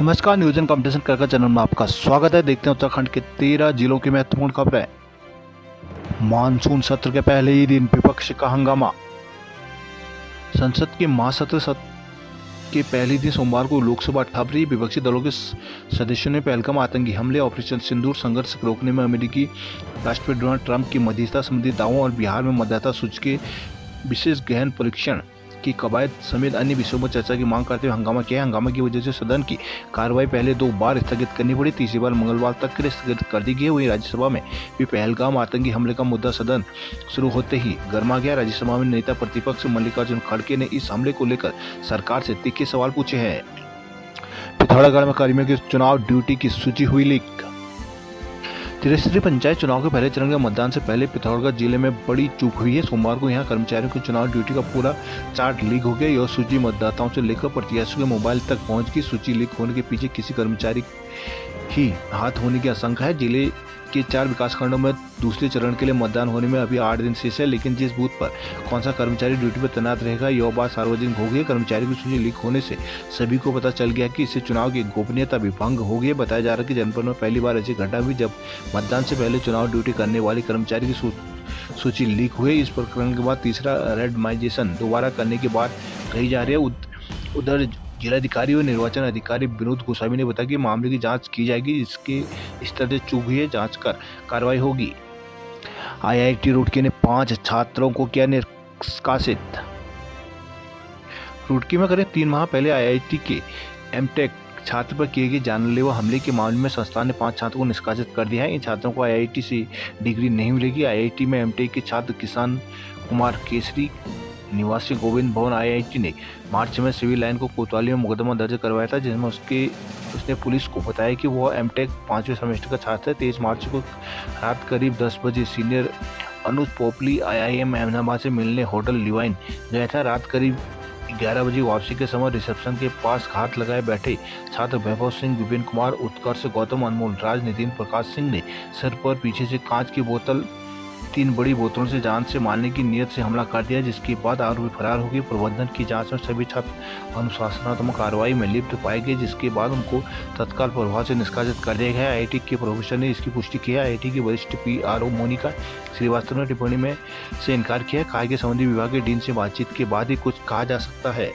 नमस्कार, news and competition कर channel में आपका स्वागत है। देखते हैं उत्तराखंड के 13 जिलों की महत्वपूर्ण खबरें। मानसून सत्र के पहले ही दिन विपक्ष का हंगामा। संसद के महासत्र के पहले दिन सोमवार को लोकसभा ठप रही। विपक्षी दलों के सदस्यों ने पहलगाम आतंकी हमले, ऑपरेशन सिंदूर, संघर्ष रोकने में अमेरिकी राष्ट्रपति डोनाल्ड ट्रंप की मध्यस्थता संबंधी दावों और बिहार में मतदाता सूची के विशेष गहन परीक्षण की कवायद समेत अन्य विषयों पर चर्चा की मांग करते हुए हंगामा किया। हंगामा की वजह से सदन की कार्रवाई पहले 2 बार स्थगित करनी पड़ी, तीसरी बार मंगलवार तक के लिए स्थगित कर दी गई। वहीं राज्यसभा में भी पहलगाम आतंकी हमले का मुद्दा सदन शुरू होते ही गर्मा गया। राज्यसभा में नेता प्रतिपक्ष मल्लिकार्जुन खड़गे ने इस हमले को लेकर सरकार से तीखे सवाल पूछे हैं। पिथौरागढ़ में कर्मियों की चुनाव ड्यूटी की सूची हुई लीक। त्रिस्तरीय पंचायत चुनाव के पहले चरण के मतदान से पहले पिथौरागढ़ जिले में बड़ी चूक हुई है। सोमवार को यहां कर्मचारियों की चुनाव ड्यूटी का पूरा चार्ट लीक हो गया। यह सूची मतदाताओं से लेकर प्रत्याशियों के मोबाइल तक पहुंच गई। सूची लीक होने के पीछे किसी कर्मचारी ही हाथ होने की आशंका है। जिले के 4 विकासखंडों में दूसरे चरण के लिए मतदान होने में अभी 8 दिन शेष है, लेकिन जिस बूथ पर कौन सा कर्मचारी ड्यूटी पर तैनात रहेगा यह बात सार्वजनिक हो गई। कर्मचारी की सूची लीक होने से सभी को पता चल गया कि इससे चुनाव की गोपनीयता भी भंग हो गई। बताया जा रहा है कि जनपद में पहली बार ऐसी घटना हुई जब मतदान से पहले चुनाव ड्यूटी करने वाले कर्मचारी की सूची लीक हुई। इस प्रकरण के बाद तीसरा रेंडमाइजेशन दोबारा करने की बात कही जा रही है। उधर जिलाधिकारी और निर्वाचन अधिकारी विनोद गोस्वामी ने बताया कि मामले की जांच की जाएगी। इसके स्तर से चूक हुई है, जांच कर कार्रवाई होगी। आईआईटी रुड़की ने 5 छात्रों को किया निष्कासित। रुड़की में करीब 3 माह पहले आईआईटी के एमटेक छात्र पर किए गए जानलेवा हमले के मामले में संस्थान ने 5 छात्रों को निष्कासित कर दिया है। इन छात्रों को आईआईटी से डिग्री नहीं मिलेगी। आईआईटी में एमटेक के छात्र किसान कुमार केसरी निवासी गोविंद भवन आईआईटी ने मार्च में सिविल लाइन को कोतवाली में मुकदमा दर्ज करवाया था, जिसमें उसने पुलिस को बताया कि वह एमटेक 5वें सेमेस्टर का छात्र है। 23 मार्च को रात करीब 10 बजे सीनियर अनुज पोपली आईआईएम अहमदाबाद से मिलने होटल लिवाइन गया था। रात करीब 11 बजे वापसी के समय रिसेप्शन के पास घात लगाए बैठे छात्र वैभव सिंह, विपिन कुमार, उत्कर्ष, गौतम, अनमोल राज, नितिन प्रकाश सिंह ने सर पर पीछे से कांच की बोतल 3 बड़ी बोतलों से जान से मारने की नीयत से हमला कर दिया, जिसके बाद आरोपी फरार हो गए। प्रबंधन की जांच में सभी छात्र अनुशासनात्मक कार्रवाई में लिप्त पाए गए, जिसके बाद उनको तत्काल प्रभाव से निष्कासित कर दिया गया। आईआईटी के प्रोफेसर ने इसकी पुष्टि की है। आईआईटी की वरिष्ठ पीआरओ मोनिका श्रीवास्तव ने टिप्पणी में से इनकार किया। कहा कि संबंधित विभाग के डीन से बातचीत के बाद ही कुछ कहा जा सकता है।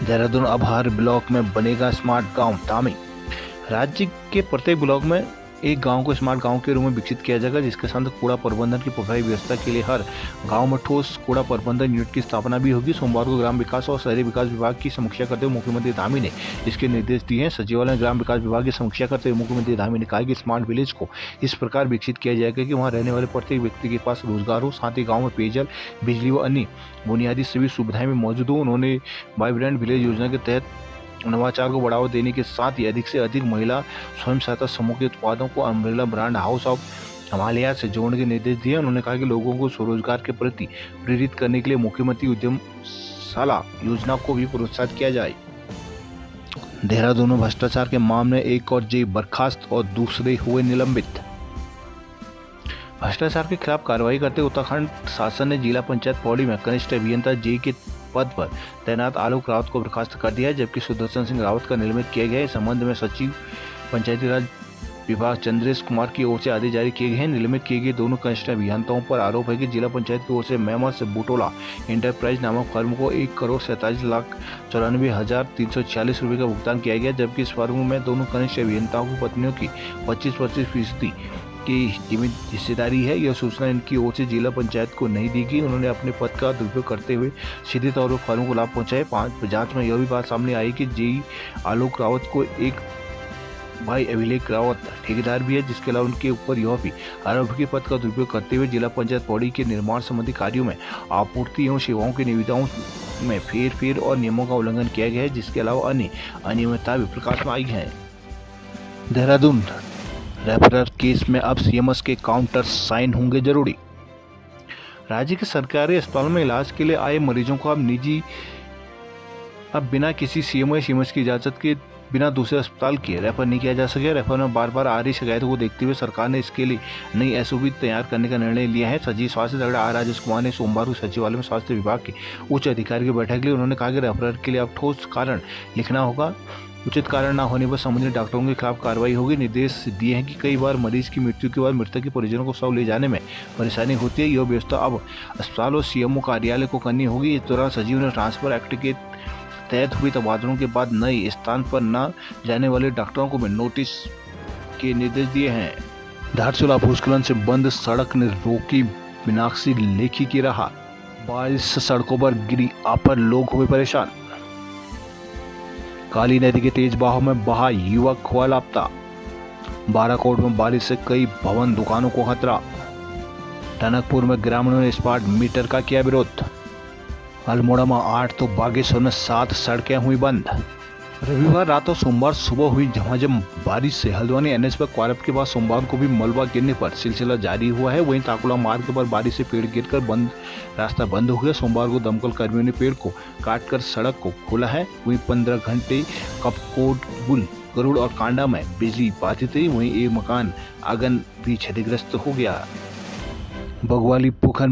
देहरादून अब हर ब्लॉक में बनेगा स्मार्ट गाँव। तामी राज्य के प्रत्येक ब्लॉक में एक गांव को स्मार्ट गांव के रूप में विकसित किया जाएगा, जिसके साथ कूड़ा प्रबंधन की प्रभावी व्यवस्था के लिए हर गांव में ठोस कूड़ा प्रबंधन यूनिट की स्थापना भी होगी। सोमवार को ग्राम विकास और शहरी विकास विभाग की समीक्षा करते हुए मुख्यमंत्री धामी ने इसके निर्देश दिए हैं। सचिवालय में ग्राम विकास विभाग की समीक्षा करते हुए मुख्यमंत्री धामी ने कहा कि स्मार्ट विलेज को इस प्रकार विकसित किया जाएगा कि वहाँ रहने वाले प्रत्येक व्यक्ति के पास रोजगार हो, साथ ही गाँव में पेयजल, बिजली व अन्य बुनियादी सभी सुविधाएं भी मौजूद हो। उन्होंने वाइब्रेंट विलेज योजना के तहत नवाचार को बढ़ावा देने के साथ ही अधिक से अधिक महिला स्वयं सहायता समूह के उत्पादों को umbrella brand house of Himalaya से जोड़ने के निर्देश दिए। उन्होंने कहा कि लोगों को स्वरोजगार के प्रति प्रेरित करने के लिए मुख्यमंत्री उद्यमशाला योजना को भी प्रोत्साहित किया जाए। देहरादून में भ्रष्टाचार के मामले में एक और जेई बर्खास्त और दूसरे हुए निलंबित। भ्रष्टाचार के खिलाफ कार्रवाई करते उत्तराखंड शासन ने जिला पंचायत पौड़ी में कनिष्ठ अभियंता जेई के पद पर तैनात आलोक रावत को बर्खास्त कर दिया है, जबकि सुदर्शन सिंह रावत का निलंबित किया गया है। इस संबंध में सचिव पंचायती राज विभाग चंद्रेश कुमार की ओर से आदेश जारी किए गए हैं। निलंबित किए गए दोनों कनिष्ठ अभियंताओं पर आरोप है कि जिला पंचायत की ओर से मेमस बुटोला एंटरप्राइज नामक फर्म को 1,47,94,346 रुपये का भुगतान किया गया, जबकि इस फर्म में दोनों कनिष्ठ अभियंताओं की पत्नियों की 25% की हिस्सेदारी है। यह सूचना इनकी ओर से जिला पंचायत को नहीं दी गई। उन्होंने अपने पद का दुरुपयोग करते हुए सीधे तौर पर फर्म को लाभ पहुंचाया। जांच में यह भी बात सामने आई कि जेई आलोक रावत को एक भाई अभिलेख रावत ठेकेदार भी है, जिसके अलावा उनके ऊपर यह भी आरोप के पद का दुरुपयोग करते हुए जिला पंचायत पौड़ी के निर्माण संबंधी कार्यों में आपूर्ति एवं सेवाओं की निविदाओं में फेर और नियमों का उल्लंघन किया गया है, जिसके अलावा अन्य अनियमितता भी प्रकाश में आई है। देहरादून रेफरल केस में अब सीएमएस के काउंटर साइन होंगे जरूरी। राज्य के सरकारी अस्पतालों में इलाज के लिए आए मरीजों को अब बिना किसी सीएमएस की इजाजत के बिना दूसरे अस्पताल के रेफर नहीं किया जा सके। रेफर में बार बार आ रही शिकायतों को देखते हुए सरकार ने इसके लिए नई एसओपी तैयार करने का निर्णय लिया है। सचिव स्वास्थ्य डॉक्टर आर राजेश कुमार ने सोमवार को सचिवालय में स्वास्थ्य विभाग के उच्च अधिकारी की बैठक ली। उन्होंने कहा कि रेफर के लिए अब ठोस कारण लिखना होगा उचित कारण न होने पर संबंधित डॉक्टरों के खिलाफ कार्रवाई होगी। निर्देश दिए हैं कि कई बार मरीज की मृत्यु के बाद मृतक के परिजनों को शव ले जाने में परेशानी होती है। यह व्यवस्था अब अस्पताल और सीएमओ कार्यालय को करनी होगी। इस दौरान सचिव ने ट्रांसफर एक्ट के तहत हुए तबादलों के बाद नए स्थान पर न जाने वाले डॉक्टरों को भी नोटिस के निर्देश दिए हैं। धारचूला भूस्खलन से बंद सड़क ने रोकी मीनाक्षी लेखी की राह। बारिश से सड़कों पर गिरी आफत, लोग हुए परेशान। काली नदी के तेज बहाव में बहा युवक हुआ लापता। बाराकोट में बारिश से कई भवन दुकानों को खतरा। टनकपुर में ग्रामीणों ने स्मार्ट मीटर का किया विरोध। अल्मोड़ा में 8 तो बागेश्वर में 7 सड़कें हुई बंद। रविवार रात और सोमवार सुबह हुई झमाझम बारिश से हल्द्वानी एनएच पर क्वारप के बाद सोमवार को भी मलबा गिरने पर सिलसिला जारी हुआ है। वहीं ताकुला मार्ग पर बारिश से पेड़ गिरकर रास्ता बंद हो गया। सोमवार को दमकल कर्मियों ने पेड़ को काटकर सड़क को खोला है। वहीं 15 घंटे कपकोट, बुल, गरुड़ और कांडा में बिजली बाधित रही। वहीं एक मकान आंगन भी क्षतिग्रस्त हो गया। बगवाली पोखर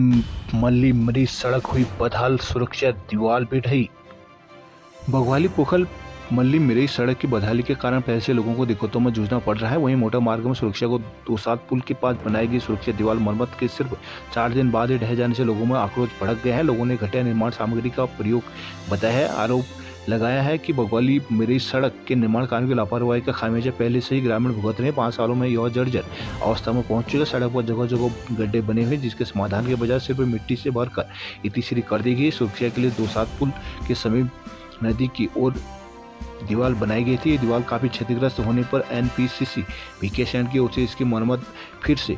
मल्ली मरीज सड़क हुई बदहाल, सुरक्षा दीवार भी ढही। बगवाली पोखर मल्ली मिरई सड़क की बदहाली के कारण पहले से लोगों को दिक्कतों में जूझना पड़ रहा है। वहीं मोटर मार्ग में सुरक्षा को 2-7 पुल के पास बनाई गई सुरक्षा दीवार मरम्मत के सिर्फ 4 दिन बाद ही ढह जाने से लोगों में आक्रोश भड़क गया है। लोगों ने घटिया निर्माण सामग्री का प्रयोग बताया है। आरोप लगाया है कि बगवाली मिरई सड़क के निर्माण कार्य की लापरवाही का खामियाजा पहले से ही ग्रामीण भुगत रहे हैं। 5 सालों में यह जर्जर अवस्था में पहुंच चुका। सड़क पर जगह जगह गड्ढे बने हुए, जिसके समाधान के बजाय सिर्फ मिट्टी से भरकर इतनी कर दी गई। सुरक्षा के लिए 2-7 पुल के समीप नदी की ओर दीवार बनाई गई थी। ये दीवार काफी क्षतिग्रस्त होने पर एनपीसीसी वीकेसैंड की ओर से इसकी मरम्मत फिर से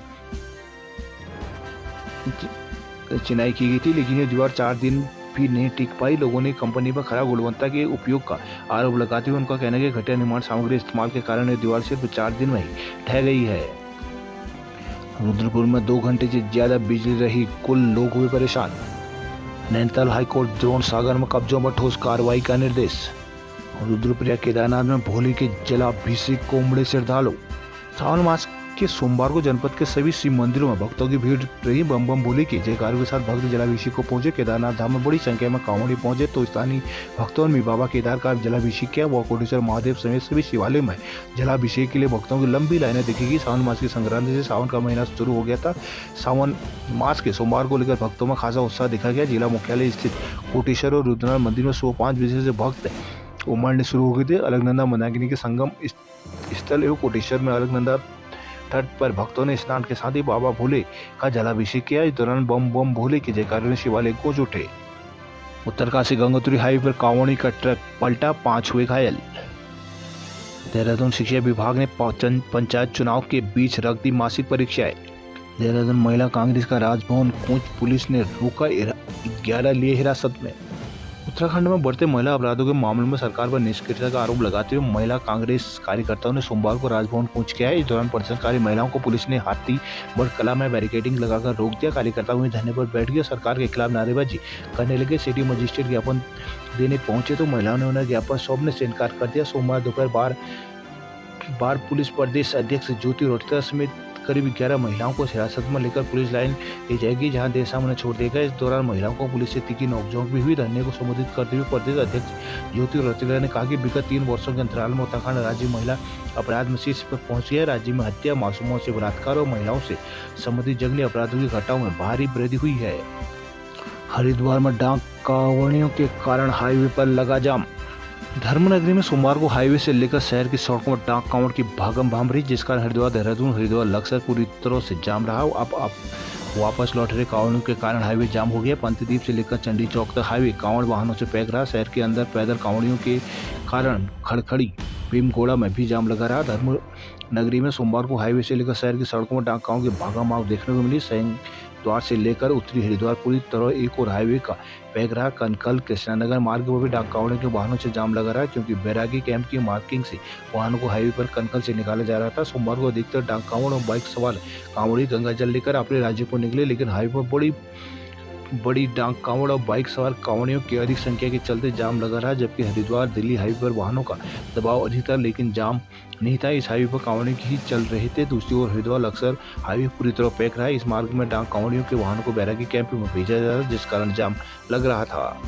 चिनाई की गई थी, लेकिन ये दीवार 4 दिन भी नहीं टिक पाई। लोगों ने कंपनी पर खराब गुणवत्ता के उपयोग का आरोप लगाते हुए उनका कहना है कि घटिया निर्माण सामग्री इस्तेमाल के कारण ये दीवार सिर्फ 4 दिन में ही ढह गई है। रुद्रपुर में 2 घंटे से ज्यादा बिजली रही, कुल लोग हुए परेशान। नैनीताल हाईकोर्ट द्रोण सागर में कब्जों पर ठोस कार्रवाई का निर्देश। रुद्रप्रयाग केदारनाथ में भोले के जलाभिषेक को उमड़े श्रद्धालु। सावन मास के सोमवार को जनपद के सभी शिव मंदिरों में भक्तों की भीड़ रही। बम बम भोले के जयकारों के साथ भक्त जलाभिषेक को पहुंचे। केदारनाथ धाम में बड़ी संख्या में कांवड़ी पहुंचे तो स्थानीय भक्तों ने बाबा केदार का जलाभिषेक किया। वह कोटेश्वर महादेव समेत सभी शिवालय में जलाभिषेक के लिए भक्तों की लंबी लाइनें दिखेगी। सावन मास की संक्रांति से सावन का महीना शुरू हो गया था। सावन मास के सोमवार को लेकर भक्तों में खासा उत्साह देखा गया। जिला मुख्यालय स्थित कोटेश्वर और रुद्रनाथ मंदिर में सुबह 5 बजे से भक्त उमड़ने शुरू हो गए थे। अलकनंदा मंदाकिनी के संगम स्थल एवं कोटेश्वर में अलकनंदा तट पर भक्तों ने स्नान के साथ ही बाबा भोले का जलाभिषेक किया। इस दौरान बम बम भोले के जयकारों ने शिवालय गूंज उठे। उत्तरकाशी गंगोत्री हाईवे पर कांवड़ी का ट्रक पलटा, 5 हुए घायल। देहरादून शिक्षा विभाग ने पंचायत चुनाव के बीच रख दी मासिक परीक्षाएं। देहरादून महिला कांग्रेस का राजभवन कोच पुलिस ने रोका, 11 लिए हिरासत में। उत्तराखंड में बढ़ते महिला अपराधों के मामलों में सरकार पर निष्क्रियता का आरोप लगाते हुए महिला कांग्रेस कार्यकर्ताओं ने सोमवार को राजभवन कूच किया है। इस दौरान प्रदर्शनकारी महिलाओं को पुलिस ने हाथीबढ़ कला में बैरिकेडिंग लगाकर रोक दिया। कार्यकर्ता वहीं धरने पर बैठ गए, सरकार के खिलाफ नारेबाजी करने लगे। सिटी मजिस्ट्रेट ज्ञापन देने पहुंचे तो महिलाओं ने उन्हें ज्ञापन सौंपने से इनकार कर दिया। सोमवार दोपहर बार पुलिस प्रदेश अध्यक्ष ज्योति रोटिका समेत करीब 11 महिलाओं को हिरासत में लेकर पुलिस लाइन ले जाएगी, जहां देर शाम उन्हें छोड़ देगा। इस दौरान महिलाओं को पुलिस से तीखी नोकझोंक भी हुई। धरने को संबोधित करते हुए प्रदेश अध्यक्ष ज्योति रोटिका ने कहा कि विगत 3 वर्षों के अंतराल में उत्तराखंड राज्य महिला अपराध में शीर्ष पर पहुंच गया है। राज्य में हत्या, मासूमों से बलात्कार और महिलाओं से संबंधित जंगली अपराधों की घटनाओं में भारी वृद्धि हुई है। हरिद्वार में डाक कांवड़ियों के कारण हाईवे पर लगा जाम। धर्मनगरी में सोमवार को हाईवे से लेकर शहर की सड़कों में डाक कांवड़ की भागम भाम रही, जिस कारण हरिद्वार देहरादून हरिद्वार लक्सर पूरी तरह से जाम रहा। अब वापस लौट रहे कांवड़ियों के कारण हाईवे जाम हो गया। पंतद्वीप से लेकर चंडी चौक तक हाईवे कांवड़ वाहनों से पैक रहा। शहर के अंदर पैदल कांवड़ियों के कारण खड़खड़ी भीमगोड़ा में भी जाम लगा रहा। धर्म नगरी में सोमवार को हाईवे से लेकर शहर की सड़कों में डाक कांवड़ की भागम भाग देखने को मिली। द्वार से लेकर उत्तरी हरिद्वार पूरी तरह एक और हाईवे का पैक रहा। कनकल कृष्णानगर मार्ग पर भी डाक कांवड़ियों के वाहनों से जाम लगा रहा है, क्योंकि बैरागी कैंप की मार्किंग से वाहनों को हाईवे पर कनकल से निकाला जा रहा था। सोमवार को अधिकतर डाक कांवड़ और बाइक सवार कांवड़ी गंगा जल लेकर अपने राज्य को निकले, लेकिन हाईवे पर बड़ी डाक कांवड़ और बाइक सवार कांवड़ियों की अधिक संख्या के चलते जाम लगा रहा। जबकि हरिद्वार दिल्ली हाईवे पर वाहनों का दबाव अधिक था, लेकिन जाम नहीं था। इस हाईवे पर कांवड़ियों ही चल रहे थे। दूसरी ओर हरिद्वार लक्सर हाईवे पूरी तरह पैक रहा। इस मार्ग में डाक कांवड़ियों के वाहनों को बैरागी कैंप में भेजा जा रहा, जिस कारण जाम लग रहा था।